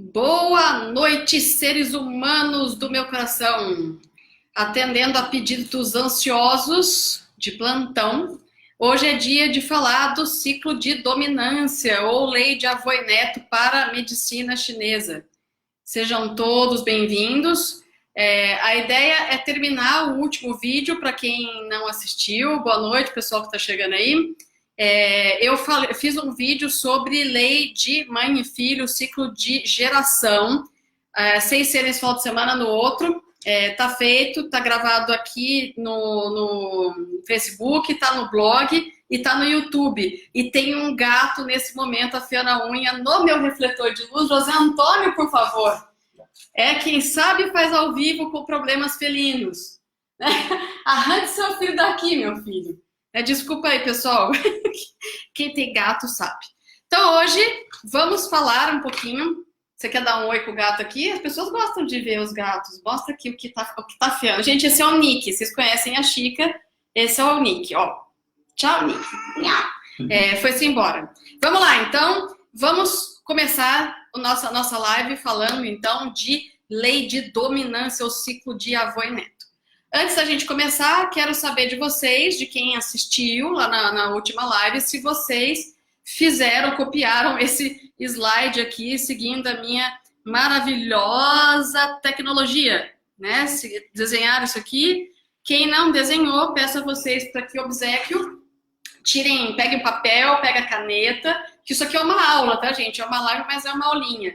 Boa noite, seres humanos do meu coração. Atendendo a pedidos ansiosos de plantão, hoje é dia de falar do ciclo de dominância ou lei de avô e neto para a medicina chinesa. Sejam todos bem-vindos. A ideia é terminar o último vídeo para quem não assistiu. Boa noite, pessoal que está chegando aí. Eu fiz um vídeo sobre lei de mãe e filho, ciclo de geração, sem ser nesse final de semana no outro. Tá feito, tá gravado aqui no Facebook, tá no blog e tá no YouTube. E tem um gato nesse momento afiando a unha no meu refletor de luz. José Antônio, por favor. Quem sabe faz ao vivo com problemas felinos. Arranque seu filho daqui, meu filho. Desculpa aí, pessoal. Quem tem gato sabe. Então, hoje, vamos falar um pouquinho. Você quer dar um oi com o gato aqui? As pessoas gostam de ver os gatos. Mostra aqui o que tá afiando. Gente, esse é o Nick. Vocês conhecem a Chica. Esse é o Nick, ó. Tchau, Nick. Foi-se embora. Vamos lá, então. Vamos começar a nossa live falando, então, de lei de dominância, ou ciclo de avô e neto. Antes da gente começar, quero saber de vocês, de quem assistiu lá na última live, se vocês copiaram esse slide aqui, seguindo a minha maravilhosa tecnologia, né? Se desenharam isso aqui. Quem não desenhou, peço a vocês para que obséquio, peguem o papel, peguem a caneta, que isso aqui é uma aula, tá, gente? É uma live, mas é uma aulinha.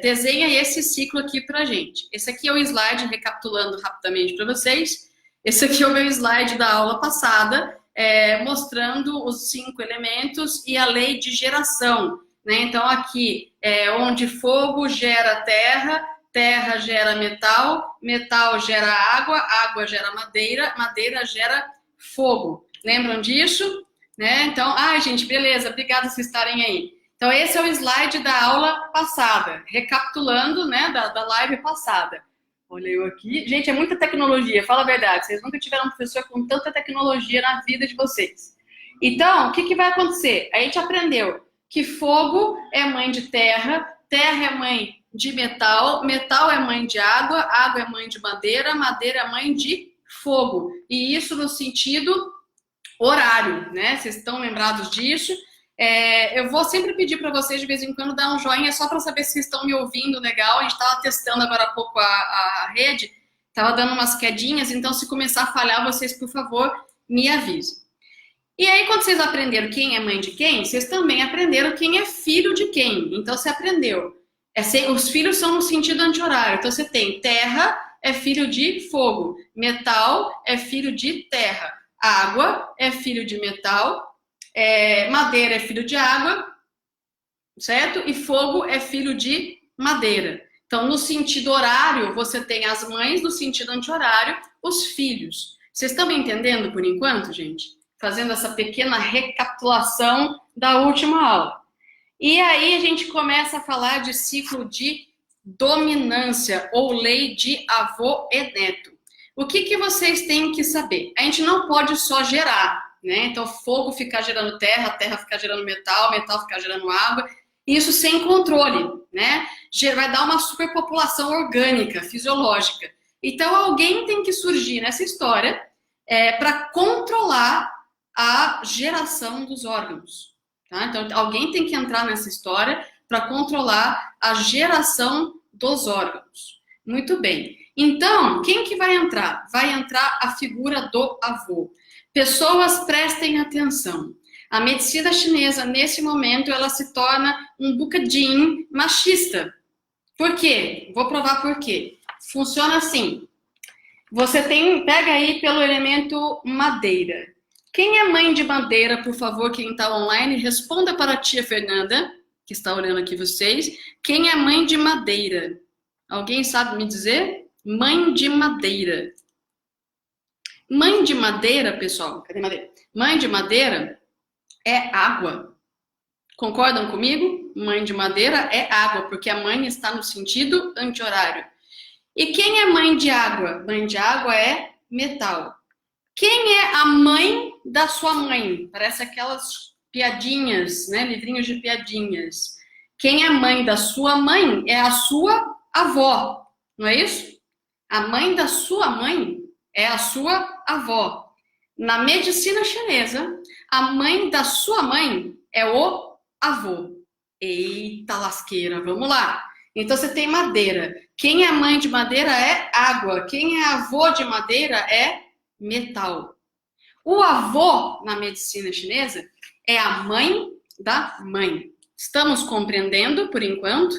Desenha esse ciclo aqui pra gente. Esse aqui é o slide, recapitulando rapidamente para vocês. Esse aqui é o meu slide da aula passada, mostrando os 5 elementos e a lei de geração, né? Então aqui onde fogo gera terra, terra gera metal, metal gera água, água gera madeira, madeira gera fogo. Lembram disso? Né? Então, gente, beleza, obrigada por vocês estarem aí. Então, esse é o slide da aula passada, recapitulando, né, da live passada. Olha eu aqui. Gente, é muita tecnologia, fala a verdade. Vocês nunca tiveram um professor com tanta tecnologia na vida de vocês. Então, o que vai acontecer? A gente aprendeu que fogo é mãe de terra, terra é mãe de metal, metal é mãe de água, água é mãe de madeira, madeira é mãe de fogo. E isso no sentido horário, né? Vocês estão lembrados disso? Eu vou sempre pedir para vocês de vez em quando dar um joinha só para saber se estão me ouvindo legal. A gente estava testando agora há pouco a rede, estava dando umas quedinhas, então se começar a falhar, vocês, por favor, me avisem. E aí, quando vocês aprenderam quem é mãe de quem, vocês também aprenderam quem é filho de quem. Então, você aprendeu. Os filhos são no sentido anti-horário. Então, você tem terra é filho de fogo, metal é filho de terra, água é filho de metal, madeira é filho de água, certo? E fogo é filho de madeira. Então, no sentido horário, você tem as mães, no sentido anti-horário, os filhos. Vocês estão me entendendo por enquanto, gente? Fazendo essa pequena recapitulação da última aula. E aí a gente começa a falar de ciclo de dominância, ou lei de avô e neto. O que vocês têm que saber? A gente não pode só gerar, né? Então, fogo ficar gerando terra, terra ficar gerando metal, metal ficar gerando água, isso sem controle, né? Vai dar uma superpopulação orgânica, fisiológica. Então, alguém tem que surgir nessa história para controlar a geração dos órgãos, tá? Então, alguém tem que entrar nessa história para controlar a geração dos órgãos. Muito bem. Então, quem que vai entrar? Vai entrar a figura do avô. Pessoas, prestem atenção. A medicina chinesa, nesse momento, ela se torna um bocadinho machista. Por quê? Vou provar por quê. Funciona assim. Você pega aí pelo elemento madeira. Quem é mãe de madeira, por favor, quem está online, responda para a tia Fernanda, que está olhando aqui vocês. Quem é mãe de madeira? Alguém sabe me dizer? Mãe de madeira. Mãe de madeira, pessoal, cadê madeira? Mãe de madeira é água. Concordam comigo? Mãe de madeira é água, porque a mãe está no sentido anti-horário. E quem é mãe de água? Mãe de água é metal. Quem é a mãe da sua mãe? Parece aquelas piadinhas, né? Livrinhos de piadinhas. Quem é mãe da sua mãe é a sua avó, não é isso? A mãe da sua mãe é a sua avó. Na medicina chinesa, a mãe da sua mãe é o avô. Eita lasqueira, vamos lá. Então você tem madeira. Quem é mãe de madeira é água. Quem é avô de madeira é metal. O avô, na medicina chinesa, é a mãe da mãe. Estamos compreendendo por enquanto?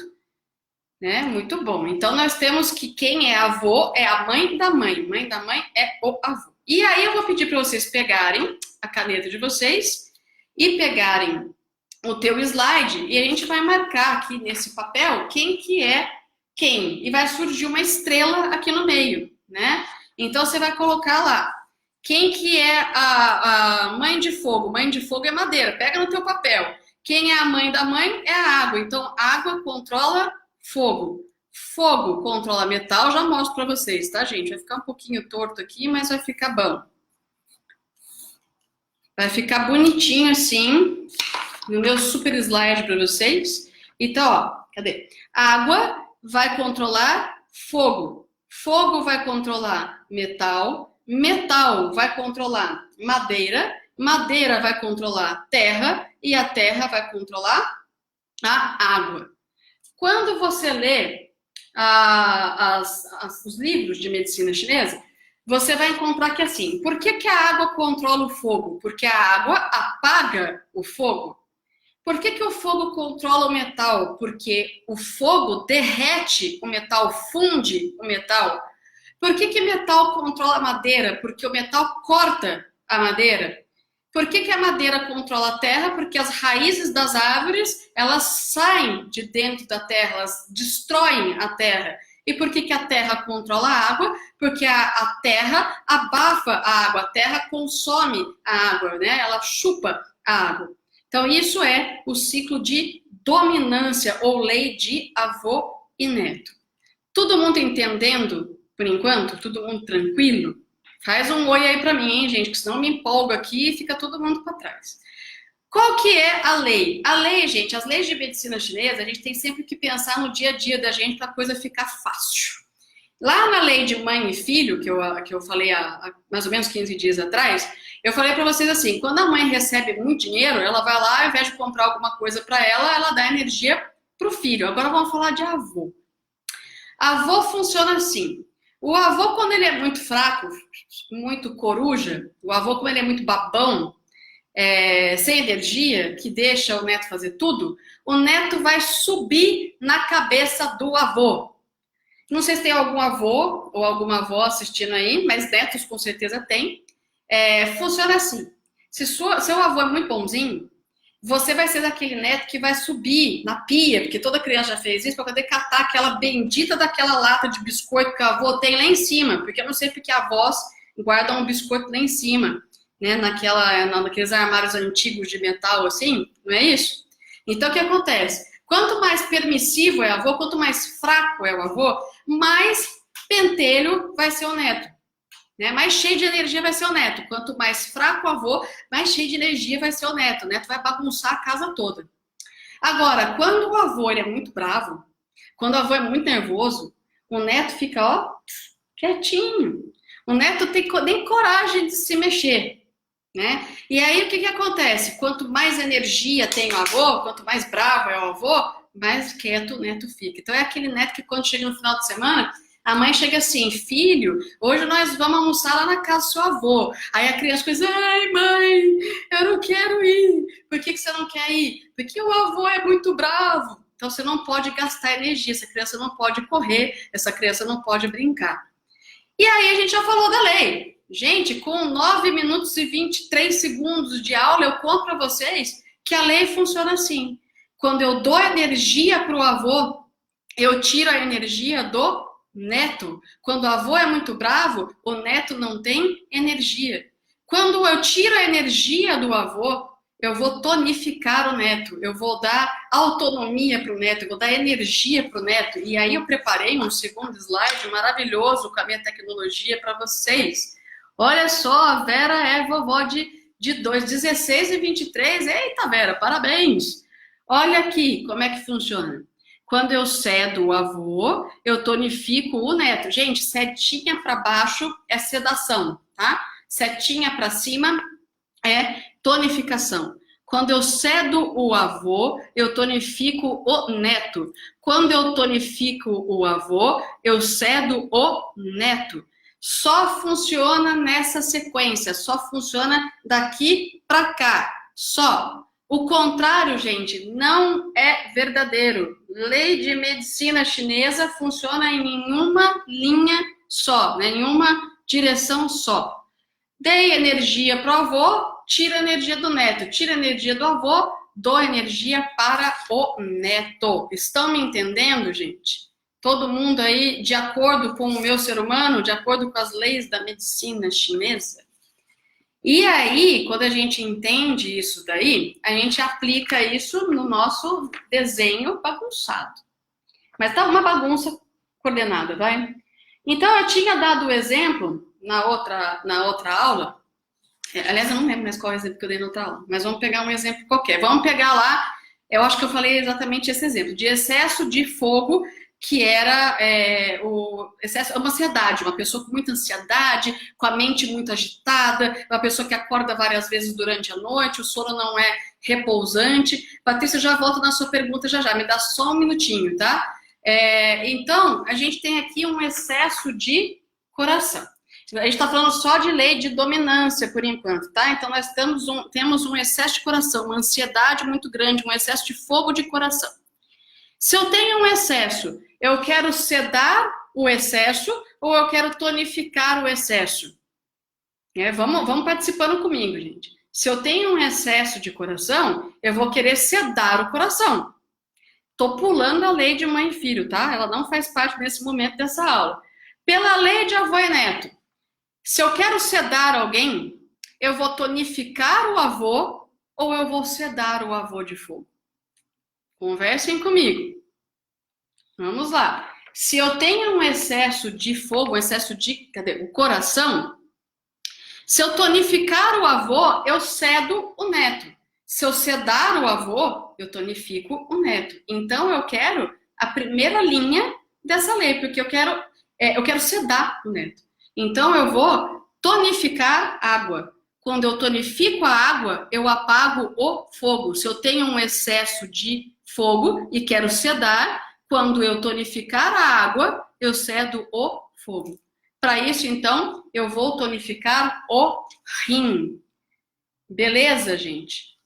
Né? Muito bom. Então nós temos que quem é avô é a mãe da mãe. Mãe da mãe é o avô. E aí eu vou pedir para vocês pegarem a caneta de vocês e pegarem o teu slide e a gente vai marcar aqui nesse papel quem que é quem. E vai surgir uma estrela aqui no meio, né? Então você vai colocar lá quem que é a mãe de fogo. Mãe de fogo é madeira. Pega no teu papel. Quem é a mãe da mãe é a água. Então água controla fogo. Fogo controla metal, já mostro para vocês, tá, gente? Vai ficar um pouquinho torto aqui, mas vai ficar bom. Vai ficar bonitinho assim, no meu super slide para vocês. Então, ó, cadê? Água vai controlar fogo. Fogo vai controlar metal. Metal vai controlar madeira. Madeira vai controlar terra. E a terra vai controlar a água. Quando você lê os livros de medicina chinesa, você vai encontrar que assim, por que a água controla o fogo? Porque a água apaga o fogo. Por que o fogo controla o metal? Porque o fogo derrete o metal, funde o metal. Por que metal controla a madeira? Porque o metal corta a madeira. Por que a madeira controla a terra? Porque as raízes das árvores, elas saem de dentro da terra, elas destroem a terra. E por que a terra controla a água? Porque a terra abafa a água, a terra consome a água, né? Ela chupa a água. Então isso é o ciclo de dominância ou lei de avô e neto. Todo mundo entendendo, por enquanto? Todo mundo tranquilo? Faz um oi aí para mim, hein, gente, que senão eu me empolgo aqui e fica todo mundo para trás. Qual que é a lei? A lei, gente, as leis de medicina chinesa, a gente tem sempre que pensar no dia a dia da gente para a coisa ficar fácil. Lá na lei de mãe e filho, que eu falei há mais ou menos 15 dias atrás, eu falei para vocês assim, quando a mãe recebe muito dinheiro, ela vai lá, ao invés de comprar alguma coisa para ela, ela dá energia para o filho. Agora vamos falar de avô. Avô funciona assim. O avô, quando ele é muito fraco, muito coruja, o avô, quando ele é muito babão, sem energia, que deixa o neto fazer tudo, o neto vai subir na cabeça do avô. Não sei se tem algum avô ou alguma avó assistindo aí, mas netos com certeza tem. Funciona assim. Se seu avô é muito bonzinho, você vai ser daquele neto que vai subir na pia, porque toda criança já fez isso, para poder catar aquela bendita daquela lata de biscoito que o avô tem lá em cima, porque eu não sei porque avós guardam um biscoito lá em cima, né, naqueles armários antigos de metal, assim, não é isso? Então, o que acontece? Quanto mais permissivo é o avô, quanto mais fraco é o avô, mais pentelho vai ser o neto. Né? Mais cheio de energia vai ser o neto. Quanto mais fraco o avô, mais cheio de energia vai ser o neto. O neto vai bagunçar a casa toda. Agora, quando o avô ele é muito bravo, quando o avô é muito nervoso, o neto fica, ó, quietinho. O neto tem nem coragem de se mexer. Né? E aí, o que acontece? Quanto mais energia tem o avô, quanto mais bravo é o avô, mais quieto o neto fica. Então, é aquele neto que quando chega no final de semana, a mãe chega assim, filho, hoje nós vamos almoçar lá na casa do seu avô. Aí a criança diz, ai mãe, eu não quero ir. Por que você não quer ir? Porque o avô é muito bravo. Então você não pode gastar energia, essa criança não pode correr, essa criança não pode brincar. E aí a gente já falou da lei. Gente, com 9 minutos e 23 segundos de aula, eu conto para vocês que a lei funciona assim. Quando eu dou energia para o avô, eu tiro a energia do neto. Quando o avô é muito bravo, o neto não tem energia. Quando eu tiro a energia do avô, eu vou tonificar o neto, eu vou dar autonomia para o neto, eu vou dar energia para o neto. E aí eu preparei um segundo slide maravilhoso com a minha tecnologia para vocês. Olha só, a Vera é vovó de 16 e 23. Eita, Vera, parabéns! Olha aqui como é que funciona. Quando eu sedo o avô, eu tonifico o neto. Gente, setinha para baixo é sedação, tá? Setinha para cima é tonificação. Quando eu cedo o avô, eu tonifico o neto. Quando eu tonifico o avô, eu cedo o neto. Só funciona nessa sequência, só funciona daqui para cá, só. O contrário, gente, não é verdadeiro. Lei de medicina chinesa funciona em nenhuma linha só, né? Em uma direção só. Dei energia para o avô, tira energia do neto. Tira energia do avô, dou energia para o neto. Estão me entendendo, gente? Todo mundo aí de acordo com o meu ser humano, de acordo com as leis da medicina chinesa? E aí, quando a gente entende isso daí, a gente aplica isso no nosso desenho bagunçado. Mas tá uma bagunça coordenada, vai? Então, eu tinha dado o exemplo na outra aula. Aliás, eu não lembro mais qual é o exemplo que eu dei na outra aula, mas vamos pegar um exemplo qualquer. Vamos pegar lá, eu acho que eu falei exatamente esse exemplo, de excesso de fogo, que era o excesso, uma ansiedade, uma pessoa com muita ansiedade, com a mente muito agitada, uma pessoa que acorda várias vezes durante a noite, o sono não é repousante. Patrícia, já volto na sua pergunta já, me dá só um minutinho, tá? Então, a gente tem aqui um excesso de coração. A gente está falando só de lei de dominância por enquanto, tá? Então, nós temos um excesso de coração, uma ansiedade muito grande, um excesso de fogo de coração. Se eu tenho um excesso, eu quero sedar o excesso ou eu quero tonificar o excesso? Vamos participando comigo, gente. Se eu tenho um excesso de coração, eu vou querer sedar o coração. Tô pulando a lei de mãe e filho, tá? Ela não faz parte nesse momento dessa aula. Pela lei de avô e neto, se eu quero sedar alguém, eu vou tonificar o avô ou eu vou sedar o avô de fogo? Conversem comigo. Vamos lá. Se eu tenho um excesso de fogo, um excesso de, o coração, se eu tonificar o avô, eu cedo o neto. Se eu sedar o avô, eu tonifico o neto. Então, eu quero a primeira linha dessa lei, porque eu quero sedar o neto. Então, eu vou tonificar água. Quando eu tonifico a água, eu apago o fogo. Se eu tenho um excesso de fogo e quero sedar, quando eu tonificar a água, eu cedo o fogo. Para isso, então, eu vou tonificar o rim. Beleza, gente?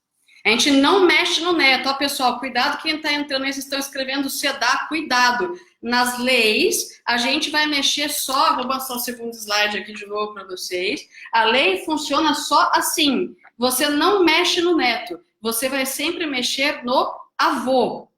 A gente não mexe no neto. Ó, pessoal, cuidado quem está entrando aí, vocês estão escrevendo sedar, cuidado. Nas leis, a gente vai mexer só, vou mostrar o segundo slide aqui de novo para vocês. A lei funciona só assim. Você não mexe no neto, você vai sempre mexer no avô.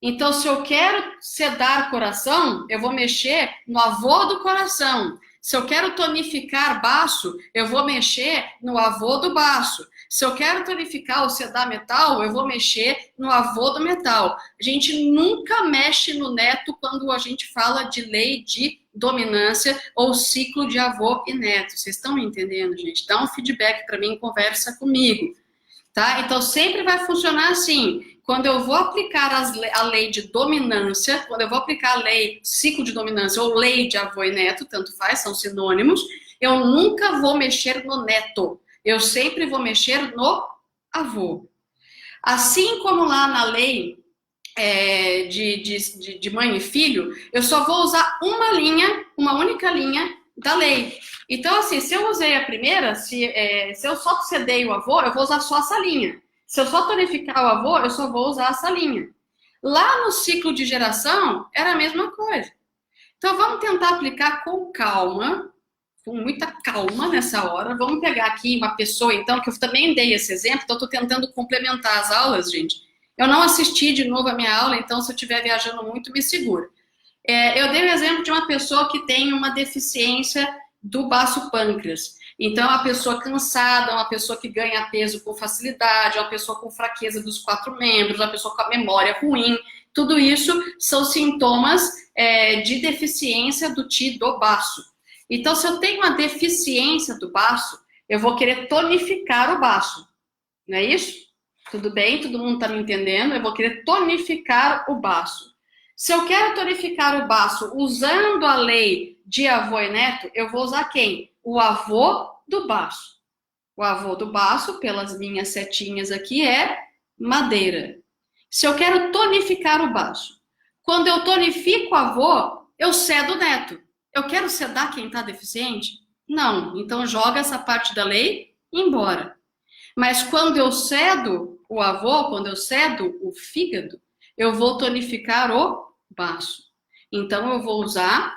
Então, se eu quero sedar coração, eu vou mexer no avô do coração. Se eu quero tonificar baço, eu vou mexer no avô do baço. Se eu quero tonificar ou sedar metal, eu vou mexer no avô do metal. A gente nunca mexe no neto quando a gente fala de lei de dominância ou ciclo de avô e neto. Vocês estão me entendendo, gente? Dá um feedback para mim, conversa comigo. Tá? Então, sempre vai funcionar assim. Quando eu vou aplicar a lei de dominância, quando eu vou aplicar a lei ciclo de dominância ou lei de avô e neto, tanto faz, são sinônimos, eu nunca vou mexer no neto. Eu sempre vou mexer no avô. Assim como lá na lei de mãe e filho, eu só vou usar uma única linha da lei. Então, assim, se eu usei a primeira, se eu só cedei o avô, eu vou usar só essa linha. Se eu só tonificar o avô, eu só vou usar essa linha. Lá no ciclo de geração, era a mesma coisa. Então, vamos tentar aplicar com calma, com muita calma nessa hora. Vamos pegar aqui uma pessoa, então, que eu também dei esse exemplo, então eu estou tentando complementar as aulas, gente. Eu não assisti de novo a minha aula, então, se eu estiver viajando muito, me segura. Eu dei o exemplo de uma pessoa que tem uma deficiência do baço pâncreas. Então, uma pessoa cansada, uma pessoa que ganha peso com facilidade, uma pessoa com fraqueza dos 4 membros, uma pessoa com a memória ruim, tudo isso são sintomas de deficiência do Qi do baço. Então, se eu tenho uma deficiência do baço, eu vou querer tonificar o baço, não é isso? Tudo bem? Todo mundo está me entendendo? Eu vou querer tonificar o baço. Se eu quero tonificar o baço usando a lei de avô e neto, eu vou usar quem? O avô do baço. O avô do baço, pelas minhas setinhas aqui, é madeira. Se eu quero tonificar o baço, quando eu tonifico o avô, eu cedo o neto. Eu quero sedar quem está deficiente? Não. Então joga essa parte da lei embora. Mas quando eu cedo o avô, quando eu cedo o fígado, eu vou tonificar o baço. Então eu vou usar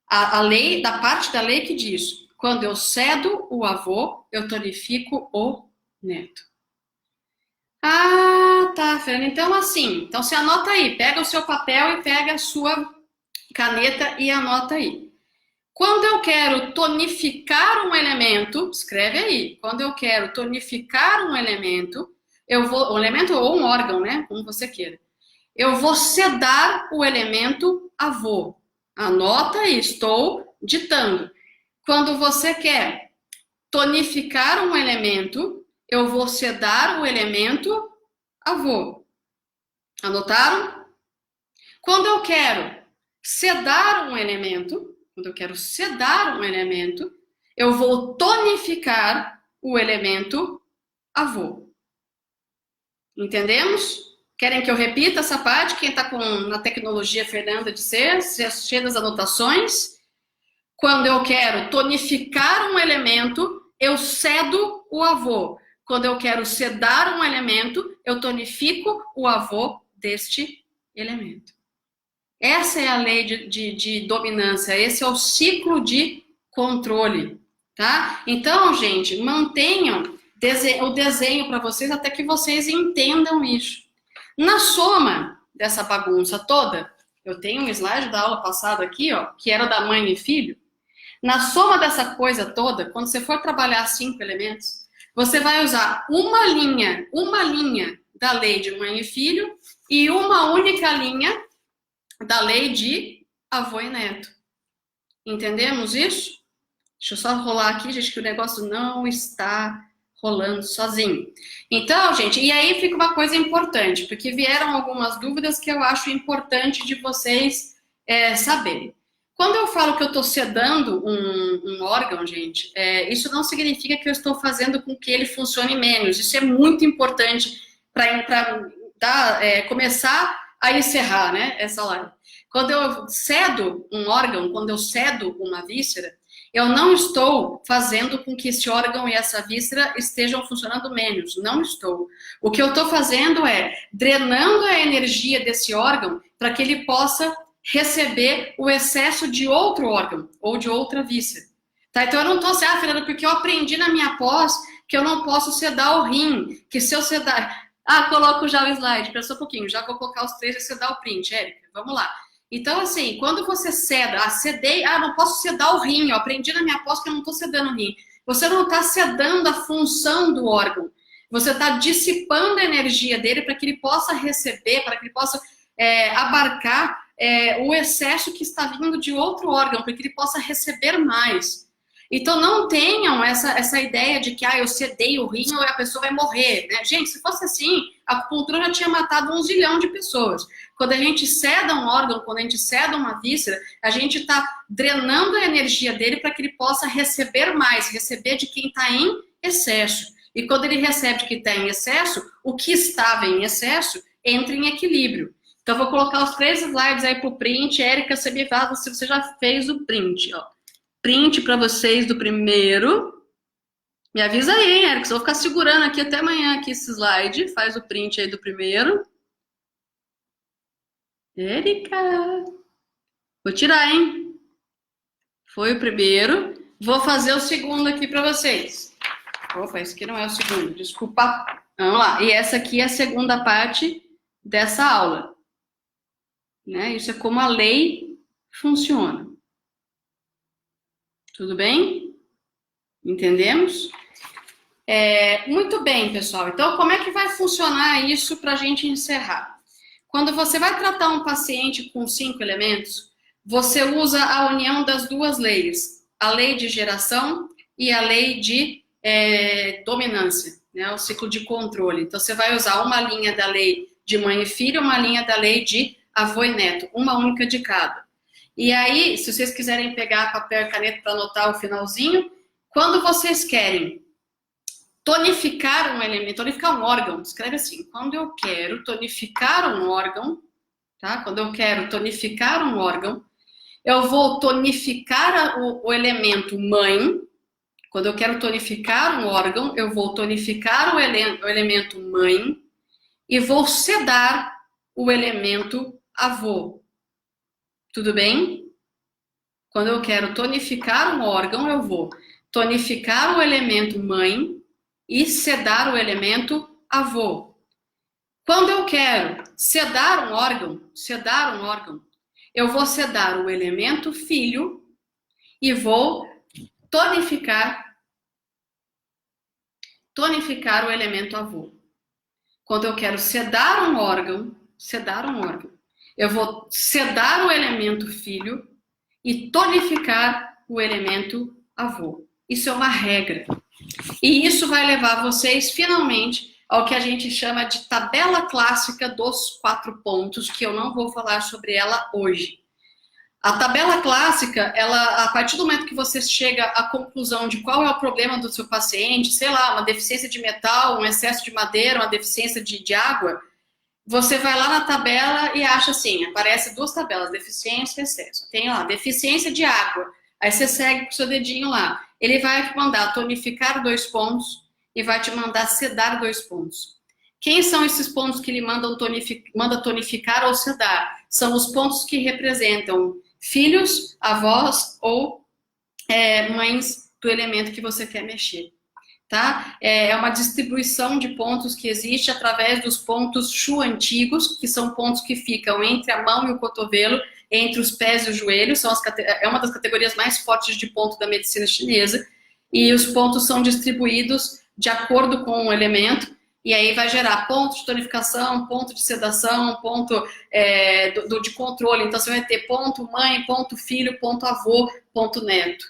a lei, da parte da lei que diz, quando eu cedo o avô, eu tonifico o neto. Ah, tá, Fernanda. Então, assim, então você anota aí, pega o seu papel e pega a sua caneta e anota aí. Quando eu quero tonificar um elemento, escreve aí. Quando eu quero tonificar um elemento, eu vou, um elemento ou um órgão, né? Como você queira. Eu vou sedar o elemento avô. Anota aí, estou ditando. Quando você quer tonificar um elemento, eu vou sedar o elemento avô. Anotaram? Quando eu quero sedar um elemento, eu vou tonificar o elemento avô. Entendemos? Querem que eu repita essa parte? Quem está na tecnologia Fernanda de ser cheia das anotações. Quando eu quero tonificar um elemento, eu cedo o avô. Quando eu quero sedar um elemento, eu tonifico o avô deste elemento. Essa é a lei de dominância, esse é o ciclo de controle, tá? Então, gente, mantenham o desenho para vocês até que vocês entendam isso. Na soma dessa bagunça toda, eu tenho um slide da aula passada aqui, ó, que era da mãe e filho. Na soma dessa coisa toda, quando você for trabalhar 5 elementos, você vai usar uma linha da lei de mãe e filho e uma única linha da lei de avô e neto. Entendemos isso? Deixa eu só rolar aqui, gente, que o negócio não está rolando sozinho. Então, gente, e aí fica uma coisa importante, porque vieram algumas dúvidas que eu acho importante de vocês saberem. Quando eu falo que eu estou sedando um órgão, gente, isso não significa que eu estou fazendo com que ele funcione menos. Isso é muito importante para começar a encerrar, né, essa live. Quando eu cedo um órgão, quando eu cedo uma víscera, eu não estou fazendo com que esse órgão e essa víscera estejam funcionando menos. Não estou. O que eu estou fazendo é drenando a energia desse órgão para que ele possa receber o excesso de outro órgão ou de outra víscera. Tá? Então eu não estou certo, Fernanda, porque eu aprendi na minha pós que eu não posso sedar o rim, que se eu sedar... Ah, coloco já o slide, espera só um pouquinho, já vou colocar os 3 e sedar o print, Érica, vamos lá. Então, assim, quando você ceda, não posso sedar o rim, eu aprendi na minha pós que eu não estou sedando o rim. Você não está sedando a função do órgão, você está dissipando a energia dele para que ele possa receber, para que ele possa abarcar o excesso que está vindo de outro órgão, para que ele possa receber mais. Então não tenham essa ideia de que eu sedei o rim ou a pessoa vai morrer, né? Gente, se fosse assim, a acupuntura já tinha matado 1 zilhão de pessoas. Quando a gente ceda um órgão, quando a gente ceda uma víscera, a gente está drenando a energia dele para que ele possa receber mais, receber de quem está em excesso. E quando ele recebe de quem está em excesso, o que estava em excesso entra em equilíbrio. Então, eu vou colocar os 3 slides aí para o print. Érica, você me fala se você já fez o print, ó. Print para vocês do primeiro. Me avisa aí, hein, Érica? Eu vou ficar segurando aqui até amanhã aqui esse slide. Faz o print aí do primeiro. Érica. Vou tirar, hein? Foi o primeiro. Vou fazer o segundo aqui para vocês. Opa, esse aqui não é o segundo. Desculpa. Vamos lá. E essa aqui é a segunda parte dessa aula. Né? Isso é como a lei funciona. Tudo bem? Entendemos? Muito bem, pessoal. Então, como é que vai funcionar isso para a gente encerrar? Quando você vai tratar um paciente com 5 elementos, você usa a união das 2 leis. A lei de geração e a lei de dominância. né? O ciclo de controle. Então, você vai usar uma linha da lei de mãe e filho, uma linha da lei de avô e neto, uma única de cada. E aí, se vocês quiserem pegar papel e caneta para anotar o finalzinho, quando vocês querem tonificar um elemento, tonificar um órgão, escreve assim, quando eu quero tonificar um órgão, tá? Quando eu quero tonificar um órgão, eu vou tonificar o elemento mãe. Quando eu quero tonificar um órgão, eu vou tonificar o elemento mãe e vou sedar o elemento avô. Tudo bem? Quando eu quero tonificar um órgão, eu vou tonificar o elemento mãe e sedar o elemento avô. Quando eu quero sedar um órgão, eu vou sedar o elemento filho e vou tonificar o elemento avô. Quando eu quero sedar um órgão, eu vou sedar o elemento filho e tonificar o elemento avô. Isso é uma regra. E isso vai levar vocês, finalmente, ao que a gente chama de tabela clássica dos 4 pontos, que eu não vou falar sobre ela hoje. A tabela clássica, ela, a partir do momento que você chega à conclusão de qual é o problema do seu paciente, sei lá, uma deficiência de metal, um excesso de madeira, uma deficiência de água, você vai lá na tabela e acha assim, aparece 2 tabelas, deficiência e excesso. Tem lá, deficiência de água. Aí você segue com o seu dedinho lá. Ele vai te mandar tonificar 2 pontos e vai te mandar sedar 2 pontos. Quem são esses pontos que ele manda tonificar ou sedar? São os pontos que representam filhos, avós ou mães do elemento que você quer mexer. Tá? É uma distribuição de pontos que existe através dos pontos Shu antigos, que são pontos que ficam entre a mão e o cotovelo, entre os pés e os joelhos, é uma das categorias mais fortes de ponto da medicina chinesa, e os pontos são distribuídos de acordo com o elemento, e aí vai gerar ponto de tonificação, ponto de sedação, ponto de controle. Então você vai ter ponto mãe, ponto filho, ponto avô, ponto neto.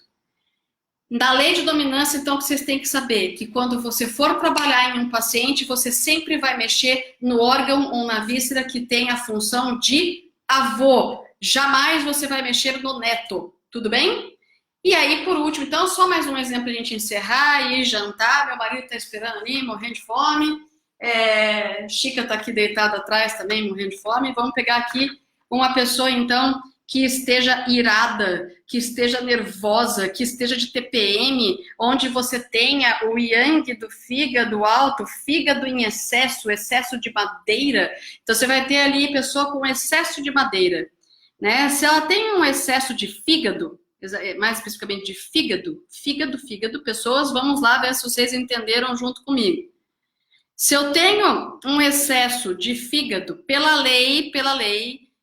Da lei de dominância, então, que vocês têm que saber que quando você for trabalhar em um paciente, você sempre vai mexer no órgão ou na víscera que tem a função de avô. Jamais você vai mexer no neto, tudo bem? E aí, por último, então, só mais um exemplo pra gente encerrar e jantar. Meu marido tá esperando ali, morrendo de fome. Chica tá aqui deitada atrás também, morrendo de fome. Vamos pegar aqui uma pessoa, então, que esteja irada, que esteja nervosa, que esteja de TPM, onde você tenha o yang do fígado alto, fígado em excesso, excesso de madeira. Então, você vai ter ali pessoa com excesso de madeira, né? Se ela tem um excesso de fígado, mais especificamente de fígado, pessoas, vamos lá ver se vocês entenderam junto comigo. Se eu tenho um excesso de fígado pela lei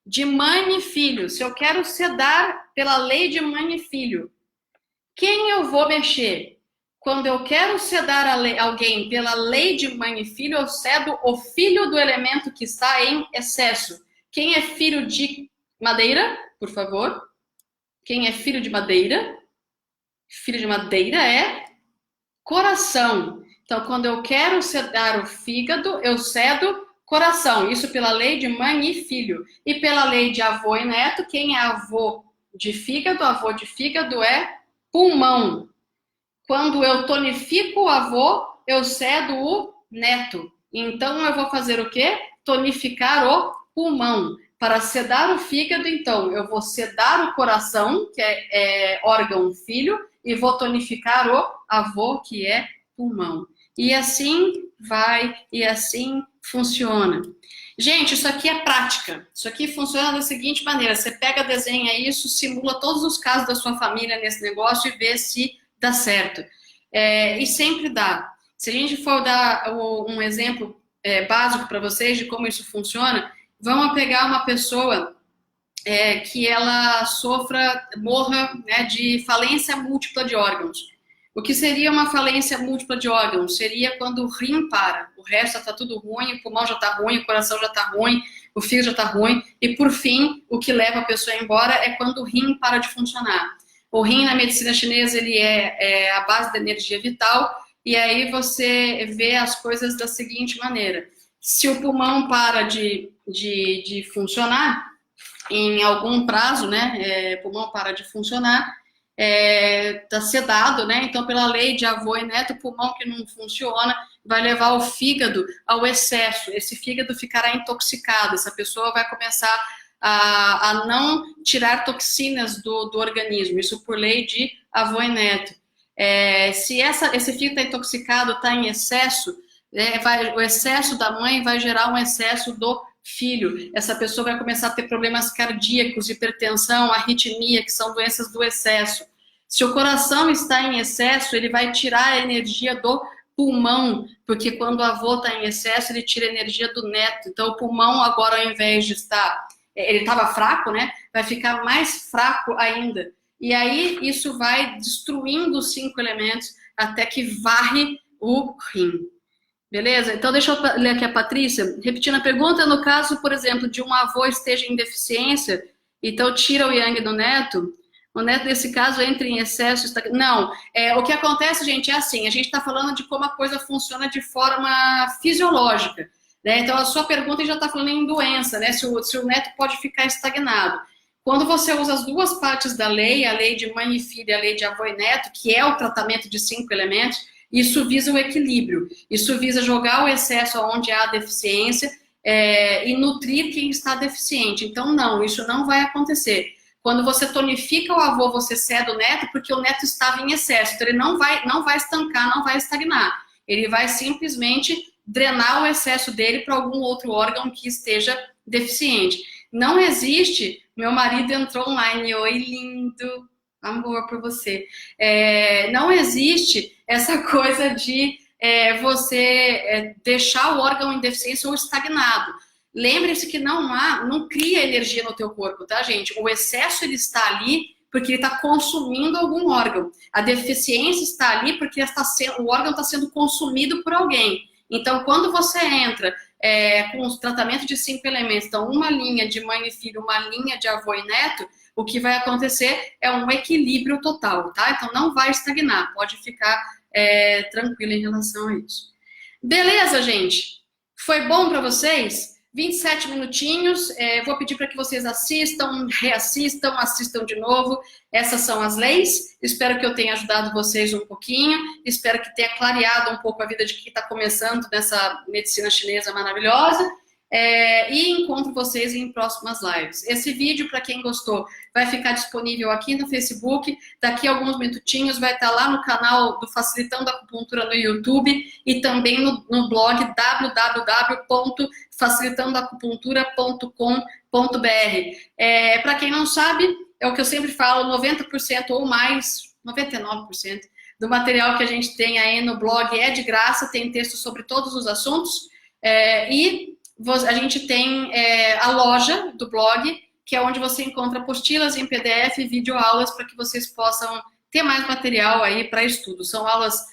de mãe e filho, se eu quero sedar pela lei de mãe e filho, quem eu vou mexer? Quando eu quero sedar alguém pela lei de mãe e filho, eu cedo o filho do elemento que está em excesso. Quem é filho de madeira, por favor? Quem é filho de madeira? Filho de madeira é coração. Então, quando eu quero sedar o fígado, eu cedo coração. Isso pela lei de mãe e filho. E pela lei de avô e neto, quem é avô de fígado? Avô de fígado é pulmão. Quando eu tonifico o avô, eu cedo o neto. Então, eu vou fazer o quê? Tonificar o pulmão. Para sedar o fígado, então, eu vou sedar o coração, que é órgão filho, e vou tonificar o avô, que é pulmão. E assim vai, e assim funciona. Gente, isso aqui é prática. Isso aqui funciona da seguinte maneira. Você pega, desenha isso, simula todos os casos da sua família nesse negócio e vê se dá certo. E sempre dá. Se a gente for dar um exemplo básico para vocês de como isso funciona, vamos pegar uma pessoa que ela morra, né, de falência múltipla de órgãos. O que seria uma falência múltipla de órgãos? Seria quando o rim para, o resto está tudo ruim, o pulmão já está ruim, o coração já está ruim, o fígado já está ruim, e por fim, o que leva a pessoa embora é quando o rim para de funcionar. O rim na medicina chinesa ele é a base da energia vital, e aí você vê as coisas da seguinte maneira. Se o pulmão para de funcionar, em algum prazo, né, o pulmão para de funcionar, tá sedado, né, então pela lei de avô e neto, o pulmão que não funciona vai levar o fígado ao excesso, esse fígado ficará intoxicado, essa pessoa vai começar a não tirar toxinas do organismo, isso por lei de avô e neto. Se esse fígado está intoxicado, está em excesso, o excesso da mãe vai gerar um excesso do filho. Essa pessoa vai começar a ter problemas cardíacos, hipertensão, arritmia, que são doenças do excesso. Se o coração está em excesso, ele vai tirar a energia do pulmão, porque quando o avô está em excesso, ele tira a energia do neto. Então, o pulmão, agora, ao invés de estar... ele estava fraco, né? Vai ficar mais fraco ainda. E aí, isso vai destruindo os 5 elementos até que varre o rim. Beleza? Então, deixa eu ler aqui a Patrícia. Repetindo a pergunta, no caso, por exemplo, de um avô esteja em deficiência, então tira o yang do neto, o neto, nesse caso, entra em excesso... Não, o que acontece, gente, é assim, a gente está falando de como a coisa funciona de forma fisiológica, né? Então, a sua pergunta já está falando em doença, né? Se o neto pode ficar estagnado. Quando você usa as duas partes da lei, a lei de mãe e filha e a lei de avô e neto, que é o tratamento de 5 elementos, isso visa o equilíbrio, isso visa jogar o excesso onde há deficiência e nutrir quem está deficiente. Então, não, isso não vai acontecer. Quando você tonifica o avô, você cede o neto, porque o neto estava em excesso. Então, ele não vai estancar, não vai estagnar. Ele vai simplesmente drenar o excesso dele para algum outro órgão que esteja deficiente. Não existe... Meu marido entrou online. Oi, lindo. Amor por você. Não existe essa coisa de você deixar o órgão em deficiência ou estagnado. Lembre-se que não cria energia no teu corpo, tá, gente? O excesso, ele está ali porque ele está consumindo algum órgão. A deficiência está ali porque o órgão está sendo consumido por alguém. Então, quando você entra com os tratamentos de 5 elementos, então uma linha de mãe e filho, uma linha de avô e neto, o que vai acontecer é um equilíbrio total, tá? Então, não vai estagnar, pode ficar tranquilo em relação a isso. Beleza, gente? Foi bom para vocês? 27 minutinhos, vou pedir para que vocês assistam, reassistam, assistam de novo. Essas são as leis. Espero que eu tenha ajudado vocês um pouquinho. Espero que tenha clareado um pouco a vida de quem está começando nessa medicina chinesa maravilhosa. E encontro vocês em próximas lives. Esse vídeo, para quem gostou, vai ficar disponível aqui no Facebook. Daqui a alguns minutinhos vai estar lá no canal do Facilitando a Acupuntura no YouTube e também no blog www.facilitandaacupuntura.com.br. Para quem não sabe, é o que eu sempre falo, 90% ou mais, 99% do material que a gente tem aí no blog é de graça, tem texto sobre todos os assuntos, e a gente tem a loja do blog, que é onde você encontra apostilas em PDF e videoaulas para que vocês possam ter mais material aí para estudo. São aulas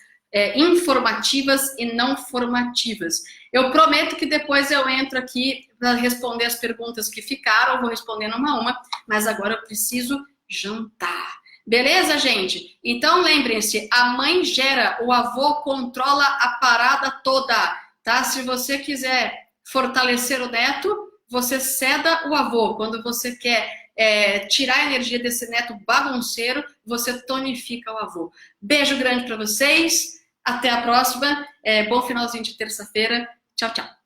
informativas e não formativas. Eu prometo que depois eu entro aqui para responder as perguntas que ficaram, eu vou respondendo uma a uma, mas agora eu preciso jantar. Beleza, gente? Então lembrem-se, a mãe gera, o avô controla a parada toda, tá? Se você quiser fortalecer o neto, você ceda o avô. Quando você quer tirar a energia desse neto bagunceiro, você tonifica o avô. Beijo grande para vocês. Até a próxima. Bom finalzinho de terça-feira. Tchau, tchau.